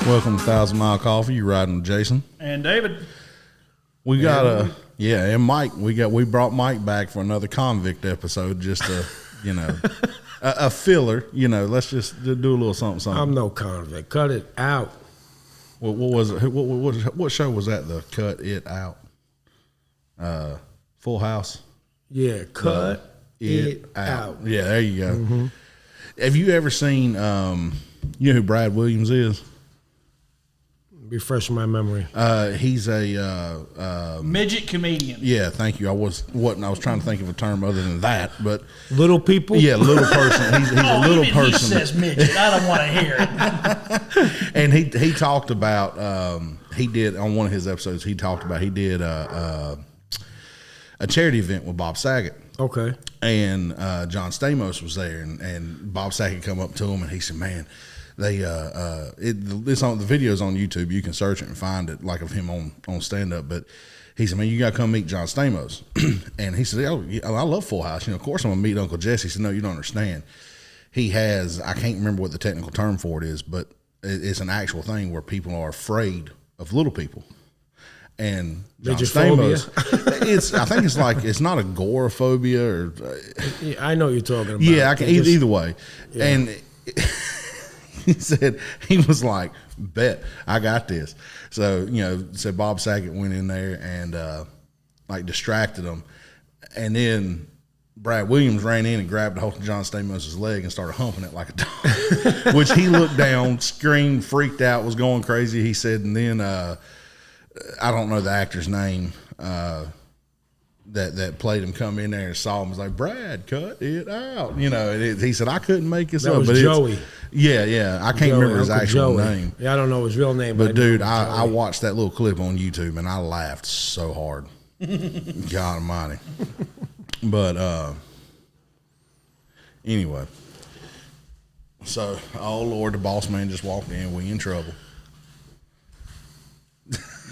Welcome to 1,000 Mile Coffee. You're riding with Jason And David. We got and Mike. We brought Mike back for another convict episode, just to a filler. Let's just do a little something. I'm no convict. Cut it out. What was it? What show was that? The Cut It Out. Full House. Yeah, cut it out. Yeah, there you go. Mm-hmm. Have you ever seen? You know who Brad Williams is? Refresh my memory. He's a midget comedian. Yeah, thank you. I was trying to think of a term other than that, but little people. Yeah, little person. He's a little person. He says midget. I don't want to hear it. And he talked about he did on one of his episodes. He did a charity event with Bob Saget. Okay. And John Stamos was there, and Bob Saget come up to him and he said, "Man, they it's on the video's on YouTube. You can search it and find it, like of him on stand up." But he said, "Man, you got to come meet John Stamos." And he said, "Oh, I love Full House. Of course I'm gonna meet Uncle Jesse." He said, "No, you don't understand. He has, I can't remember what the technical term for it is, but it's an actual thing where people are afraid of little people." And John Stamos, I think it's not agoraphobia or. I know what you're talking about. Yeah, either way, yeah. And he said he was like, "Bet I got this." So said Bob Saget went in there and distracted him, and then Brad Williams ran in and grabbed a hold of John Stamos' leg and started humping it like a dog, which he looked down, screamed, freaked out, was going crazy. He said, and then. I don't know the actor's name that played him come in there and saw him. Was like, "Brad, cut it out." He said, "I couldn't make this up." That was Joey. Yeah. I can't remember his actual name. Yeah, I don't know his real name. But dude, I watched that little clip on YouTube and I laughed so hard. God almighty. But anyway. So, oh Lord, the boss man just walked in. We in trouble.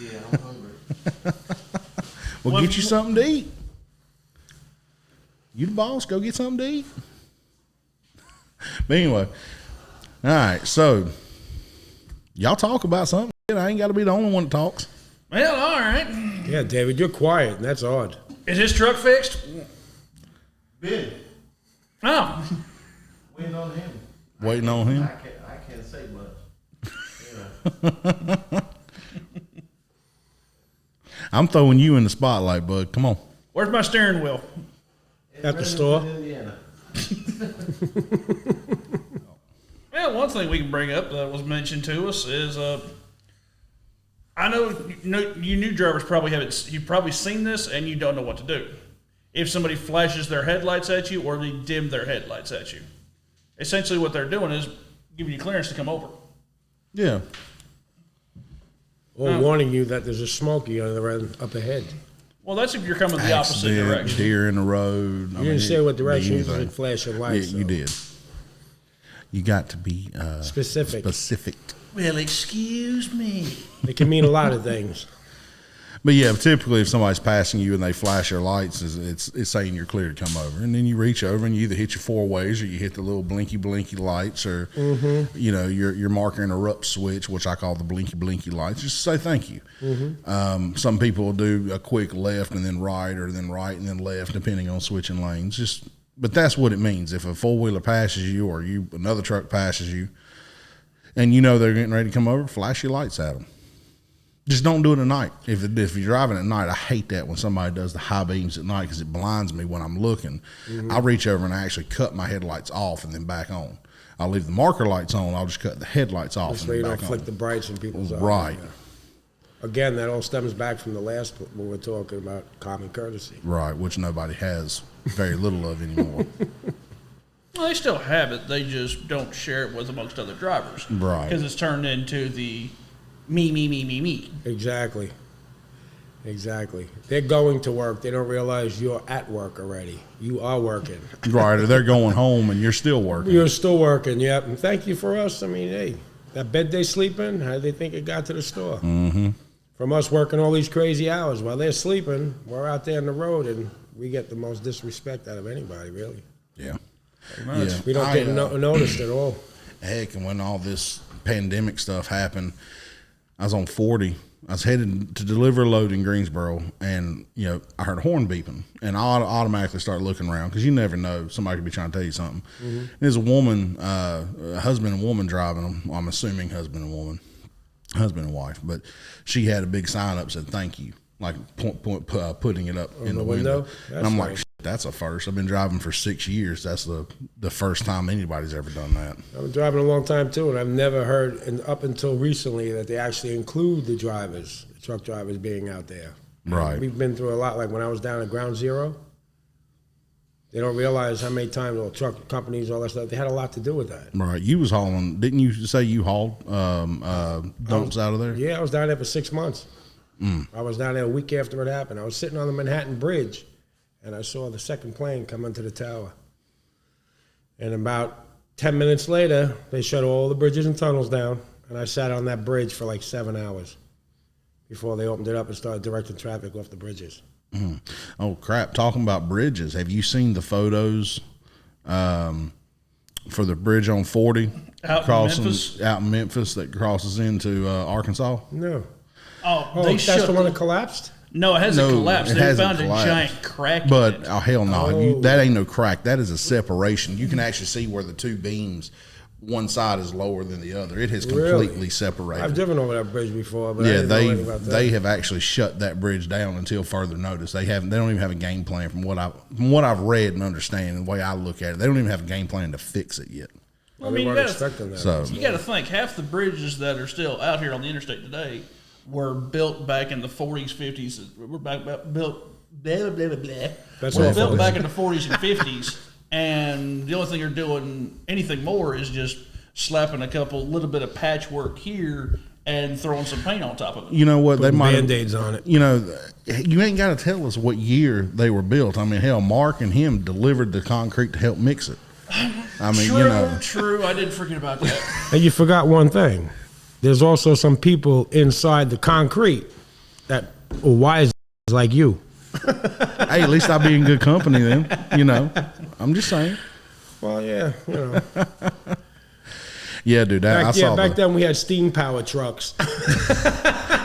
Yeah, I'm hungry. Well, get you something to eat. You the boss, go get something to eat. But anyway, all right, so y'all talk about something. I ain't got to be the only one that talks. Well, all right. Yeah, David, you're quiet, and that's odd. Is his truck fixed? Big. Oh. Waiting on him. Waiting on him? I can't say much. I'm throwing you in the spotlight, bud. Come on. Where's my steering wheel? At the store? Well, one thing we can bring up that was mentioned to us is I know you new drivers probably haven't. You've probably seen this and you don't know what to do. If somebody flashes their headlights at you or they dim their headlights at you, essentially what they're doing is giving you clearance to come over. Yeah. Or warning you that there's a smoky up ahead. Well, that's if you're coming the opposite direction. Deer in the road. You didn't say what direction you didn't flash your lights. Yeah, you did. You got to be specific. Well, excuse me. It can mean a lot of things. But yeah, typically if somebody's passing you and they flash their lights, it's saying you're clear to come over. And then you reach over and you either hit your four ways or you hit the little blinky lights or your marker interrupt switch, which I call the blinky lights, just to say thank you. Mm-hmm. Some people will do a quick left and then right or then right and then left, depending on switching lanes. But that's what it means. If a four-wheeler passes you or another truck passes you and they're getting ready to come over, flash your lights at them. Just don't do it at night. If you're driving at night, I hate that when somebody does the high beams at night because it blinds me when I'm looking. Mm-hmm. I reach over and I actually cut my headlights off and then back on. I'll leave the marker lights on. I'll just cut the headlights off and then back on. So you don't flick the brights in people's eyes. Right. Again, that all stems back from the last when we're talking about common courtesy. Right, which nobody has very little of anymore. Well, they still have it. They just don't share it with amongst other drivers. Right. Because it's turned into the me. Exactly. They're going to work. They don't realize you're at work already. You are working. Right, or they're going home and you're still working. You're still working, yep. And thank you for us. I mean, hey, that bed they sleep in, how do they think it got to the store? Mm-hmm. From us working all these crazy hours while they're sleeping, we're out there on the road and we get the most disrespect out of anybody, really. Yeah. We don't get noticed at all. Heck, and when all this pandemic stuff happened, I was on 40. I was headed to deliver a load in Greensboro, and I heard a horn beeping, and I automatically started looking around because you never know, somebody could be trying to tell you something. And there's a woman, a husband and woman driving them. Well, I'm assuming husband and wife, but she had a big sign up said "Thank you," like putting it up in the window. And I'm like, nice. that's a first. I've been driving for 6 years. That's the first time anybody's ever done that. I've been driving a long time too, and I've never heard, and up until recently, that they actually include the truck drivers being out there. Right. We've been through a lot. Like when I was down at Ground Zero, they don't realize how many times all truck companies, all that stuff, they had a lot to do with that. Right. You was hauling, didn't you say you hauled dumps out of there? Yeah, I was down there for 6 months. I was down there a week after it happened. I was sitting on the Manhattan Bridge, and I saw the second plane come into the tower. And about 10 minutes later, they shut all the bridges and tunnels down, and I sat on that bridge for like 7 hours before they opened it up and started directing traffic off the bridges. Oh, crap. Talking about bridges, have you seen the photos for the bridge on 40 Out in Memphis? out in Memphis that crosses into Arkansas? No. Oh, Oh, they that's shut the one that collapsed? No, it hasn't No, collapsed. it They hasn't found collapsed. a giant crack in But it. oh hell no, Oh. that ain't no crack. That is a separation. You can actually see where the two beams, one side is lower than the other. It has Really? completely separated. I've driven over that bridge before, but I Yeah, didn't know anything about that. they have actually shut that bridge down until further notice. They don't even have a game plan from what I've read and understand and the way I look at it. They don't even have a game plan to fix it yet. I They mean, weren't expecting that. So you got to think half the bridges that are still out here on the interstate today were built back in the 40s, 50s. Were built blah, blah, blah, blah. That's Were all built folks. back in the 40s and 50s, and the only thing they're doing anything more is just slapping a little bit of patchwork here and throwing some paint on top of it. you know what, they Putting might Band-Aids on it. You ain't got to tell us what year they were built. I mean, hell, Mark and him delivered the concrete to help mix it. I mean, True. I didn't forget about that. And you forgot one thing. There's also some people inside the concrete that are wise like you. hey, at least I'll be in good company then. I'm just saying. Well, yeah, Yeah, dude. I saw back then we had steam powered trucks.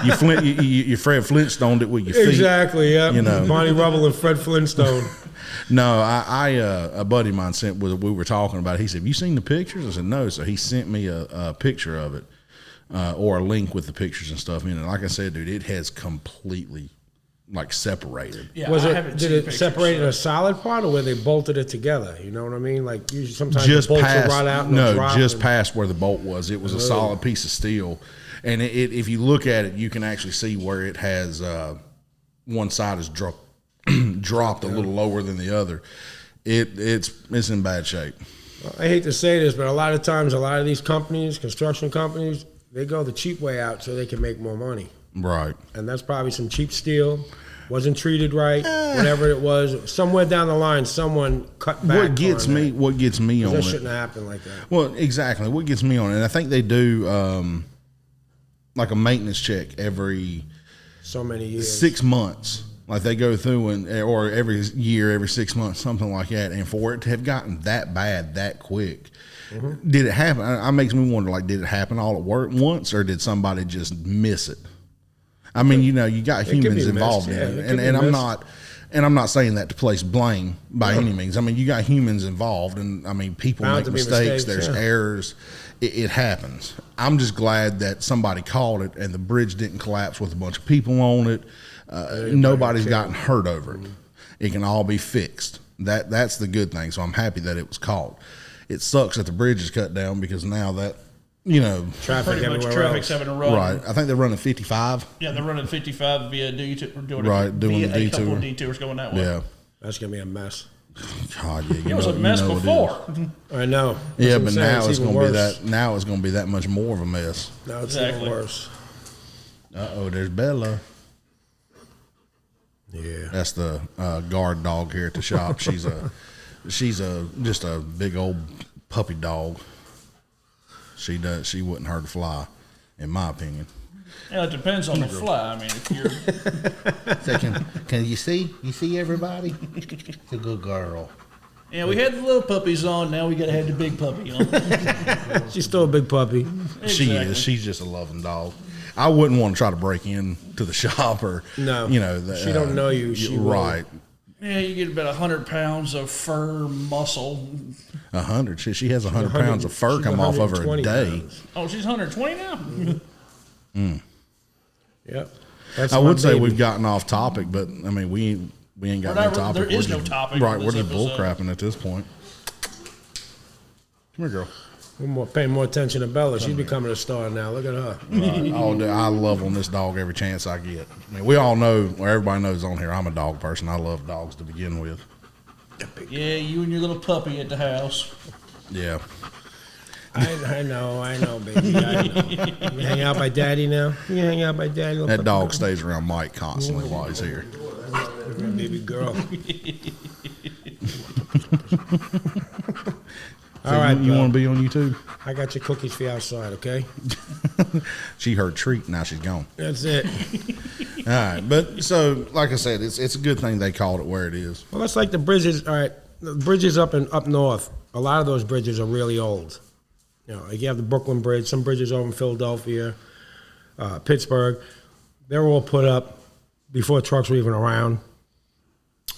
you Fred Flintstone it with your feet. Exactly, yeah. You know. Bonnie Rubble and Fred Flintstone. No, a buddy of mine we were talking about it. He said, have you seen the pictures? I said, no. So he sent me a picture of it or a link with the pictures and stuff. Like I said, dude, it has completely separated. Yeah, Was I it? haven't Did seen it pictures, separate in so- a solid part, or where they bolted it together? You know what I mean? Like usually, sometimes Just the bolts past, will rot out and they'll drop just and- past where the bolt was. It was a solid piece of steel. And if you look at it, you can actually see where it has one side is dropped a little lower than the other. It's in bad shape. I hate to say this, but a lot of times, a lot of these companies, construction companies, they go the cheap way out so they can make more money. Right. And that's probably some cheap steel, wasn't treated right, whatever it was. Somewhere down the line, someone cut back. What gets on me that. on That it. shouldn't have happened like that. Well, exactly. What gets me on it, and I think they do like a maintenance check every So many years. 6 months. Like they go through or every year, every 6 months, something like that. And for it to have gotten that bad that quick, did it happen? It makes me wonder, did it happen all at once, or did somebody just miss it? I mean, you got could be humans missed, involved yeah, in it it, could and be I'm missed. not saying that to place blame by any means. I mean, you got humans involved, and I mean, people Bound make to be mistakes. mistakes, There's yeah. errors. It happens. I'm just glad that somebody called it, and the bridge didn't collapse with a bunch of people on it. Nobody's gotten hurt over it. It can all be fixed. That's the good thing. So I'm happy that it was called. It sucks that the bridge is cut down because now that Traffic Pretty much everywhere traffic's else. having to run. right. I think they're running 55. Yeah, they're running 55 via detour. Doing Right, doing via the a couple detour. of detours going that way. Yeah. That's going to be a mess. God, yeah. It was a mess it is. before. I know. Yeah, That's what but I'm saying. now it's even going to be worse. that. Now it's going to be that much more of a mess. Now it's Exactly. even worse. There's Bella. Yeah. That's the guard dog here at the shop. She's just a big old puppy dog. She wouldn't hurt a fly, in my opinion. Yeah, it depends on the fly. I mean, if you're Second, can you see? You see everybody? It's a good girl. Yeah, we had the little puppies on. Now we got to have the big puppy on. She's still a big puppy. She Exactly. is. She's just a loving dog. I wouldn't want to try to break into the shop or No. you know, She don't know you. She will. right. Yeah, you get about 100 pounds of fur muscle. 100. She has 100 pounds of fur She's come off over a 120 day. pounds. Oh, she's 120 now. Yep. That's I my would say baby. we've gotten off topic, but I mean we ain't got no Whatever, topic. there is We're no just- topic Right, on we're this just bull episode. crapping at this point. Come here, girl. We're paying more attention to Bella. She's becoming a star now. Look at her. Oh, dude, I love on this dog every chance I get. I mean, we all know, or everybody knows on here, I'm a dog person. I love dogs to begin with. Yeah, you and your little puppy at the house. Yeah. I know, baby. I know. You hang out by daddy now? You hang out by daddy? little That puppy dog stays around Mike constantly while he's here. girl, baby girl. All right, You Bill. want to be on YouTube? I got your cookies for you outside, okay? She heard treat, now she's gone. That's it. All right, but so like I said, it's a good thing they called it where it is. Well, that's like the bridges. All right, the bridges up north. A lot of those bridges are really old. You know, like you have the Brooklyn Bridge. Some bridges over in Philadelphia, Pittsburgh. They're all put up before trucks were even around.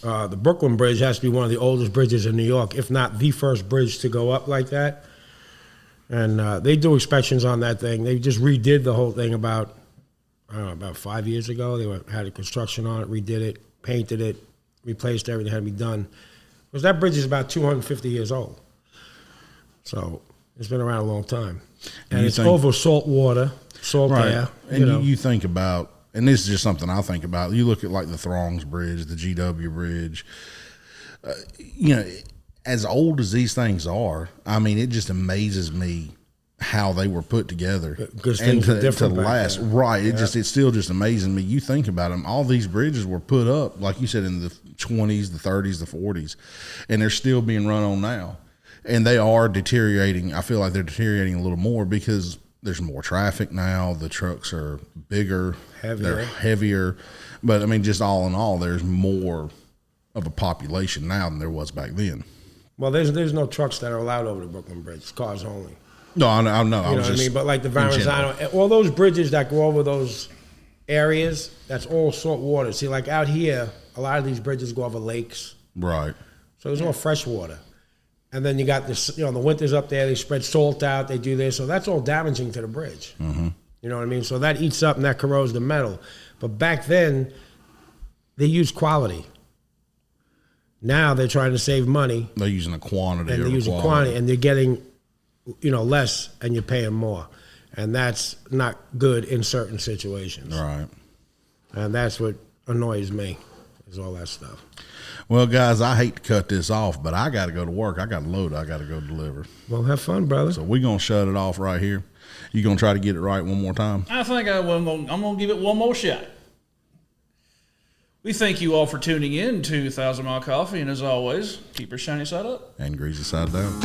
The Brooklyn Bridge has to be one of the oldest bridges in New York, if not the first bridge to go up like that. And they do inspections on that thing. They just redid the whole thing about 5 years ago. They had a construction on it, redid it, painted it, replaced everything that had to be done. Because that bridge is about 250 years old. So it's been around a long time. And You it's think- over salt water, salt air. And you think about, and this is just something I think about. You look at like the Throngs Bridge, the GW Bridge. You know, as old as these things are, I mean, it just amazes me how they were put together Because and things were to different back last. then. Right? It's still just amazing me. You think about them. All these bridges were put up, like you said, in the 20s, the 30s, the 40s, and they're still being run on now. And they are deteriorating. I feel like they're deteriorating a little more because there's more traffic now. The trucks are bigger, Heavier. they're heavier. But I mean, just all in all, there's more of a population now than there was back then. Well, there's no trucks that are allowed over the Brooklyn Bridge. It's cars only. No, I know. You know what I mean? But like the Verrazano, all those bridges that go over those areas, that's all salt water. See, like out here, a lot of these bridges go over lakes. Right. So there's all fresh water. And then you got this, the winters up there, they spread salt out, they do this. So that's all damaging to the bridge. Mm-hmm. You know what I mean? So that eats up and that corrodes the metal. But back then, they used quality. Now they're trying to save money They're using a quantity. and they're over using quantity and they're getting, less and you're paying more. And that's not good in certain situations. Right. And that's what annoys me, is all that stuff. Well, guys, I hate to cut this off, but I got to go to work. I got a load I got to go deliver. Well, have fun, brother. So we're going to shut it off right here. You going to try to get it right one more time? I think I'm going to give it one more shot. We thank you all for tuning in to 1,000 Mile Coffee, and as always, keep your shiny side up. And greasy side down.